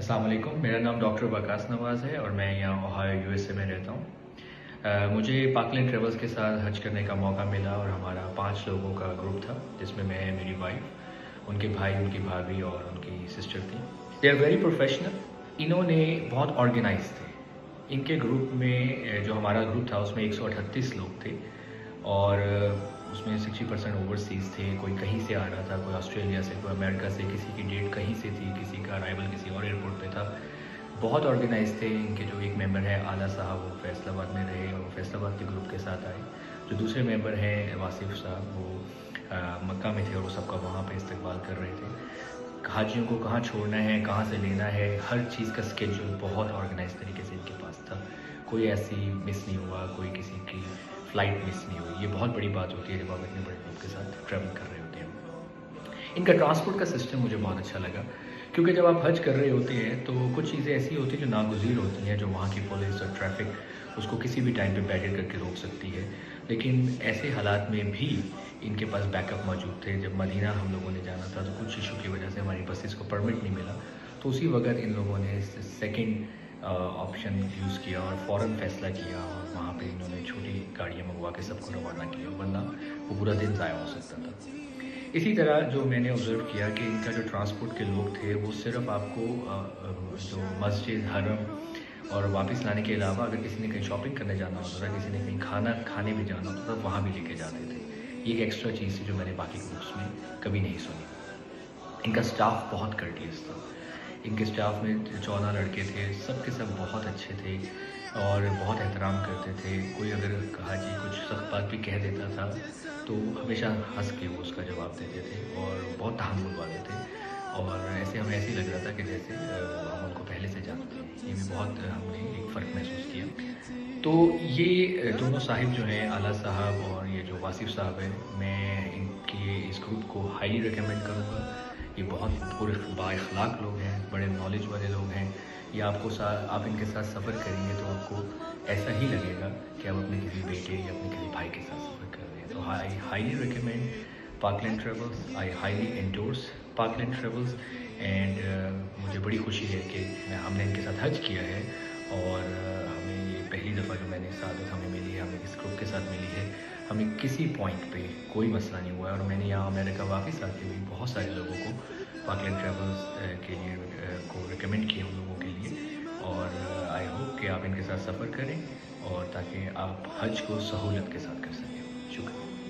अस्सलाम वालेकुम। मेरा नाम डॉक्टर वकास नवाज़ है और मैं यहाँ ओहायो यूएसए में रहता हूँ। मुझे पाकलैंड ट्रेवल्स के साथ हज करने का मौका मिला और हमारा 5 लोगों का ग्रुप था, जिसमें मैं, मेरी वाइफ, उनके भाई, उनकी भाभी और उनकी सिस्टर थी। They are very professional. इन्होंने बहुत ऑर्गेनाइज थे। इनके ग्रुप में जो हमारा ग्रुप था उसमें 138 लोग थे और उसमें 60% ओवरसीज़ थे। कोई कहीं से आ रहा था, कोई ऑस्ट्रेलिया से, कोई अमेरिका से, किसी की डेट कहीं से थी, किसी का अराइवल किसी और एयरपोर्ट पे था। बहुत ऑर्गेनाइज थे। इनके जो एक मेंबर है आला साहब, वो फैसलाबाद में रहे और फैसलाबाद के ग्रुप के साथ आए। जो दूसरे मेंबर हैं वासिफ साहब, वो मक्का में थे और वो सबका वहाँ पे इस्तकबाल कर रहे थे। हाजियों को कहाँ छोड़ना है, कहाँ से लेना है, हर चीज़ का स्केड्यूल बहुत ऑर्गेनाइज तरीके से इनके पास था। कोई ऐसी मिस नहीं हुआ, कोई किसी की फ़्लाइट मिस नहीं हुई। ये बहुत बड़ी बात होती है जब आप इतने बड़े ग्रुप के साथ ट्रैवल कर रहे होते हैं। इनका ट्रांसपोर्ट का सिस्टम मुझे बहुत अच्छा लगा, क्योंकि जब आप हज कर रहे होते हैं तो कुछ चीज़ें ऐसी होती हैं जो नागुज़ीर होती हैं, जो वहाँ की पुलिस और ट्रैफिक उसको किसी भी टाइम पे बैरियर करके रोक सकती है। लेकिन ऐसे हालात में भी इनके पास बैकअप मौजूद थे। जब मदीना हम लोगों ने जाना था तो कुछ इशू की वजह से हमारी बसेस को परमिट नहीं मिला, तो उसी वक्त इन लोगों ने सेकेंड ऑप्शन यूज़ किया और फ़ौरन फ़ैसला किया और वहाँ पे इन्होंने छोटी गाड़ियाँ मंगवा के सबको रवाना किया, वरना वो पूरा दिन ज़ाया हो सकता था। इसी तरह जो मैंने ऑब्ज़र्व किया कि इनका जो ट्रांसपोर्ट के लोग थे वो सिर्फ़ आपको जो मस्जिद, हरम और वापस लाने के अलावा अगर किसी ने कहीं शॉपिंग करने जाना होता था, किसी ने कहीं खाना खाने भी जाना होता था, वहाँ भी लेके जाते थे। ये एक एक्स्ट्रा चीज़ थी जो मैंने बाकी ग्रुप्स में कभी नहीं सुनी। इनका स्टाफ बहुत कर्टियस था। इनके स्टाफ में 14 लड़के थे, सब के सब बहुत अच्छे थे और बहुत एहतराम करते थे। कोई अगर हाजी कुछ सख्त बात भी कह देता था तो हमेशा हंस के वो उसका जवाब देते थे और बहुत तहम्मुल वाले थे और ऐसे हमें ऐसे ही लग रहा था कि जैसे हम उनको पहले से जानते हैं। ये भी बहुत हमने एक फ़र्क महसूस किया। तो ये दोनों साहिब जो हैं, आला साहब और ये जो वासिफ साहब हैं, मैं इनके इस ग्रुप को हाईली रिकमेंड करूँगा। ये बहुत पूरे बाइख़लाक़ लोग हैं, बड़े नॉलेज वाले लोग हैं। ये आप इनके साथ सफ़र करेंगे तो आपको ऐसा ही लगेगा कि आप अपने किसी बेटे या अपने किसी भाई के साथ सफ़र कर रहे हैं। तो I highly recommend Pakland travels. I highly endorse Pakland travels and मुझे बड़ी खुशी है कि हमने इनके साथ हज किया है और हमें ये पहली दफ़ा जो मैंने सादत हमें मिली है, हमें इस ग्रुप के साथ मिली है। हमें किसी पॉइंट पे कोई मसला नहीं हुआ है और मैंने यहाँ अमेरिका वापस आके भी बहुत सारे लोगों को पाकलैंड ट्रेवल्स के लिए को रिकमेंड किया उन लोगों के लिए और आई होप कि आप इनके साथ सफ़र करें और ताकि आप हज को सहूलत के साथ कर सकें। शुक्रिया।